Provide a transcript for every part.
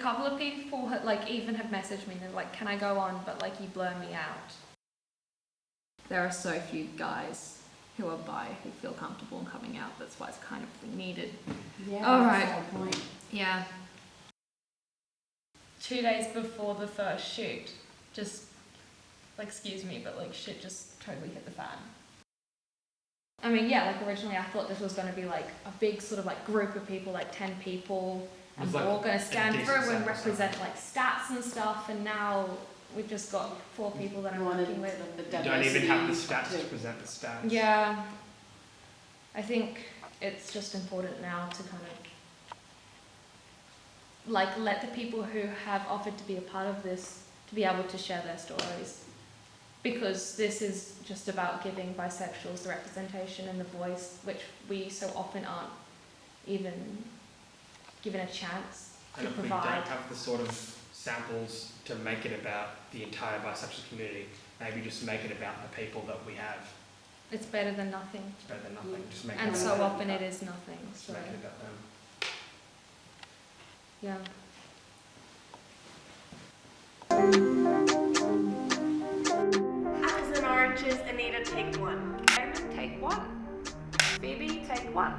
couple of people like even have messaged me and they're like, can I go on, but like you blur me out. There are so few guys who are bi who feel comfortable in coming out. That's why it's kind of needed. Yeah, all that's right. the point. Yeah. 2 days before the first shoot, just, like, excuse me, but like shit just totally hit the fan. I mean, yeah, like originally I thought this was going to be like a big sort of like group of people, like 10 people, and we're all going to stand through and represent like stats and stuff, and now we've just got 4 people that I'm working with. You don't even have the stats to present the stats. Yeah. I think it's just important now to kind of like let the people who have offered to be a part of this to be able to share their stories, because this is just about giving bisexuals the representation and the voice which we so often aren't even given a chance to And if we provide. don't have the sort of samples to make it about the entire bisexual community, maybe just make it about the people that we have. It's better than nothing, It's better than nothing. Just make and it so about often them. it is nothing. Just So make it about them. yeah. Apples and oranges, Anita, take 1. Take 1. Phoebe, take 1.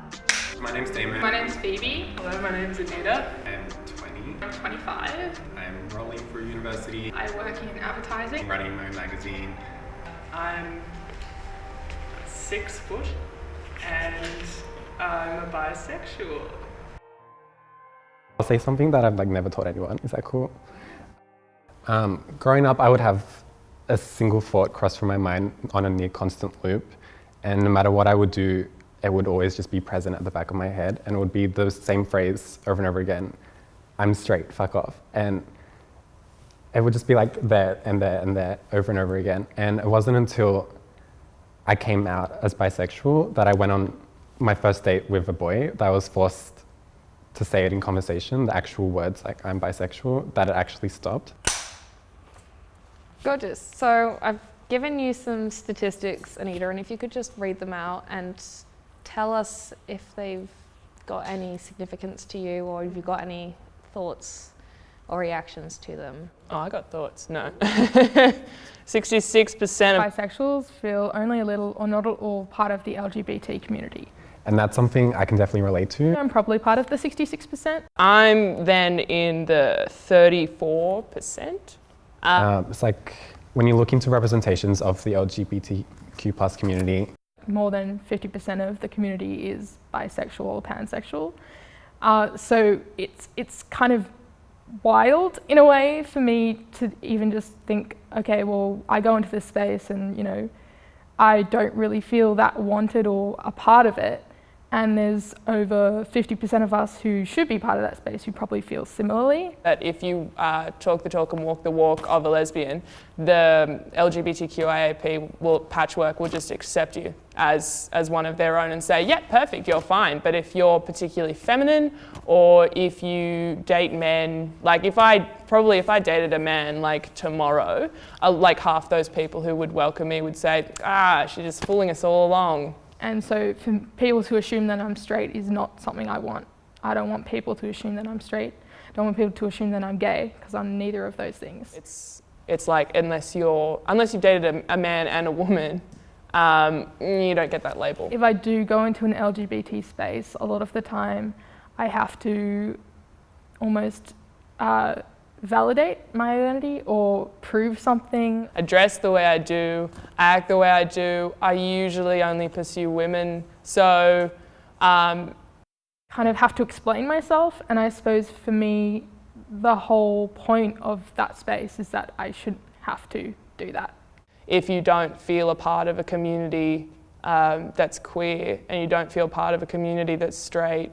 My name's Damon. My name's Phoebe. Hello, my name's Anita. I'm 20. I'm 25. I'm rolling through university. I work in advertising. I'm writing my own magazine. I'm 6 foot and I'm a bisexual. I'll say something that I've never told anyone. Is that cool? Growing up, I would have a single thought cross through my mind on a near constant loop, and no matter what I would do, it would always just be present at the back of my head, and it would be the same phrase over and over again: "I'm straight, fuck off." And it would just be like there and there and there over and over again. And it wasn't until I came out as bisexual that I went on my first date with a boy that I was forced to say it in conversation, the actual words like "I'm bisexual," that it actually stopped. Gorgeous. So I've given you some statistics, Anita, and if you could just read them out and tell us if they've got any significance to you, or if you've got any thoughts or reactions to them. Oh, I got thoughts. No. 66% of bisexuals feel only a little or not at all part of the LGBT community. And that's something I can definitely relate to. I'm probably part of the 66%. I'm then in the 34%. It's like when you look into representations of the LGBTQ plus community, more than 50% of the community is bisexual or pansexual. So it's kind of wild in a way for me to even just think, okay, well, I go into this space and, you know, I don't really feel that wanted or a part of it. And there's over 50% of us who should be part of that space who probably feel similarly. That if you talk the talk and walk the walk of a lesbian, the LGBTQIAP patchwork will just accept you as one of their own and say, yeah, perfect, you're fine. But if you're particularly feminine, or if you date men, like if I dated a man like tomorrow, like half those people who would welcome me would say, she's just fooling us all along. And so for people to assume that I'm straight is not something I want. I don't want people to assume that I'm straight. I don't want people to assume that I'm gay, because I'm neither of those things. It's like unless you've dated a man and a woman, you don't get that label. If I do go into an LGBT space, a lot of the time I have to almost validate my identity or prove something. I dress the way I do, I act the way I do. I usually only pursue women, so kind of have to explain myself. And I suppose for me, the whole point of that space is that I shouldn't have to do that. If you don't feel a part of a community that's queer, and you don't feel part of a community that's straight,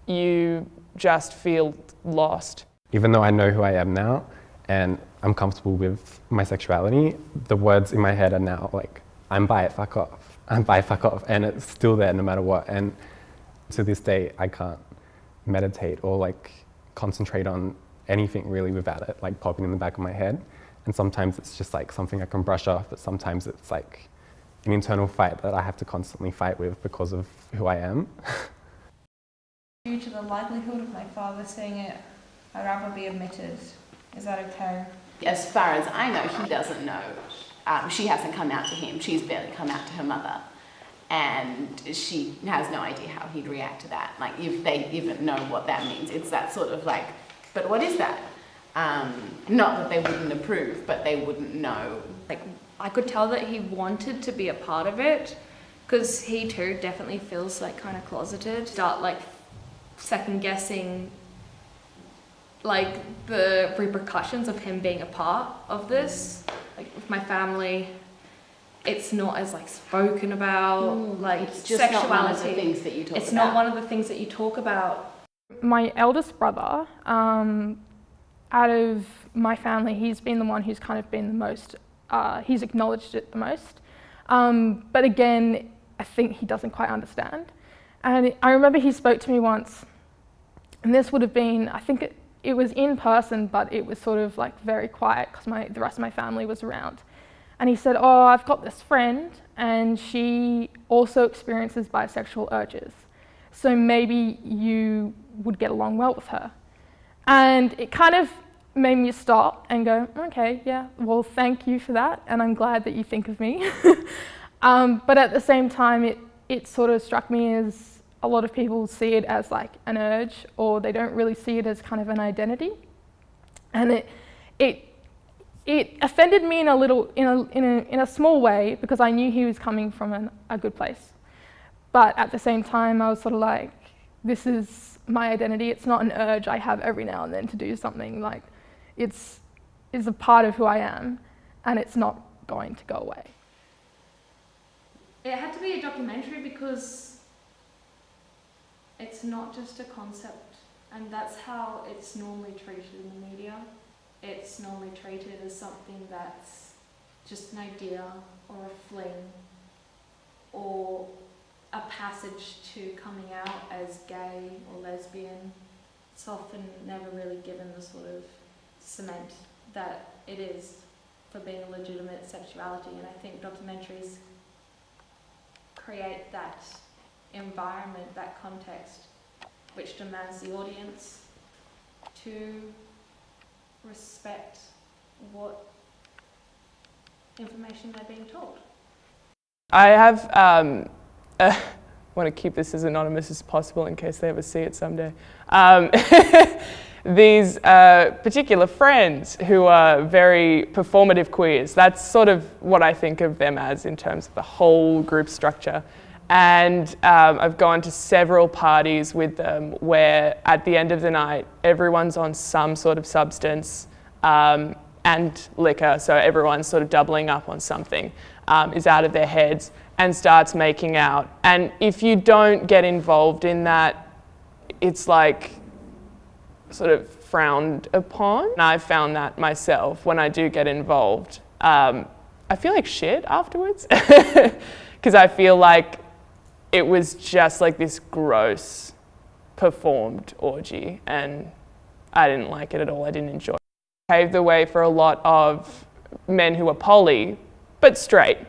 you just feel lost. Even though I know who I am now and I'm comfortable with my sexuality, the words in my head are now like, I'm bi, fuck off. I'm bi, fuck off. And it's still there no matter what. And to this day, I can't meditate or like concentrate on anything really without it like popping in the back of my head. And sometimes it's just like something I can brush off, but sometimes it's like an internal fight that I have to constantly fight with because of who I am. Due to the likelihood of my father seeing it I'd rather be admitted. Is that okay? As far as I know, he doesn't know. She hasn't come out to him. She's barely come out to her mother. And she has no idea how he'd react to that. Like, if they even know what that means. It's that sort of like, but what is that? Not that they wouldn't approve, but they wouldn't know. Like, I could tell that he wanted to be a part of it, because he too definitely feels like kind of closeted. Start like second guessing like the repercussions of him being a part of this. Like with my family, it's not as like spoken about. Like It's just sexuality. not one of the things that you talk It's about. not one of the things that you talk about. My eldest brother, out of my family, he's been the one who's kind of been the most, he's acknowledged it the most. But again, I think he doesn't quite understand. And I remember he spoke to me once, and this would have been, I think it was in person, but it was sort of like very quiet because the rest of my family was around. And he said, oh, I've got this friend and she also experiences bisexual urges. So maybe you would get along well with her. And it kind of made me stop and go, okay, yeah, well, thank you for that. And I'm glad that you think of me. But at the same time, it sort of struck me as a lot of people see it as like an urge, or they don't really see it as kind of an identity. And it offended me in a small way, because I knew he was coming from a good place. But at the same time, I was sort of like, this is my identity. It's not an urge I have every now and then to do something. Like, it's a part of who I am, and it's not going to go away. It had to be a documentary because it's not just a concept, and that's how it's normally treated in the media. It's normally treated as something that's just an idea or a fling or a passage to coming out as gay or lesbian. It's often never really given the sort of cement that it is for being a legitimate sexuality, and I think documentaries create that environment, that context, which demands the audience to respect what information they're being told. I have, I want to keep this as anonymous as possible in case they ever see it someday. These particular friends who are very performative queers, that's sort of what I think of them as in terms of the whole group structure. And I've gone to several parties with them where at the end of the night, everyone's on some sort of substance and liquor, so everyone's sort of doubling up on something, is out of their heads and starts making out. And if you don't get involved in that, it's like sort of frowned upon. And I've found that myself when I do get involved. I feel like shit afterwards because I feel like it was just like this gross performed orgy and I didn't like it at all. I didn't enjoy it. It paved the way for a lot of men who are poly but straight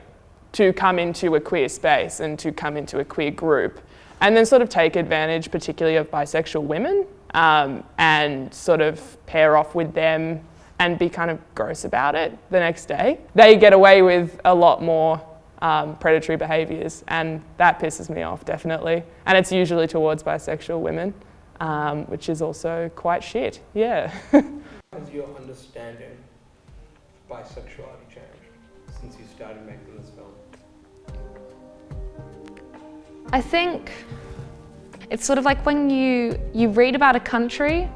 to come into a queer space and to come into a queer group and then sort of take advantage particularly of bisexual women and sort of pair off with them and be kind of gross about it the next day. They get away with a lot more predatory behaviours, and that pisses me off definitely. And it's usually towards bisexual women, which is also quite shit, yeah. Has your understanding of bisexuality changed since you started making this film? I think it's sort of like when you read about a country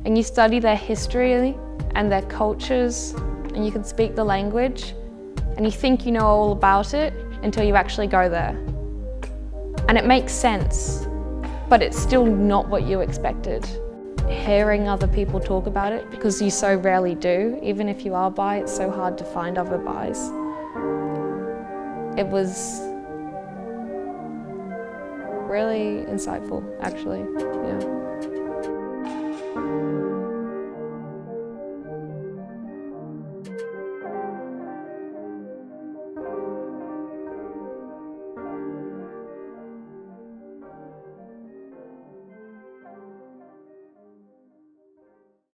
and you study their history and their cultures and you can speak the language and you think you know all about it until you actually go there. And it makes sense, but it's still not what you expected. Hearing other people talk about it, because you so rarely do, even if you are bi, it's so hard to find other bis. It was really insightful, actually, yeah.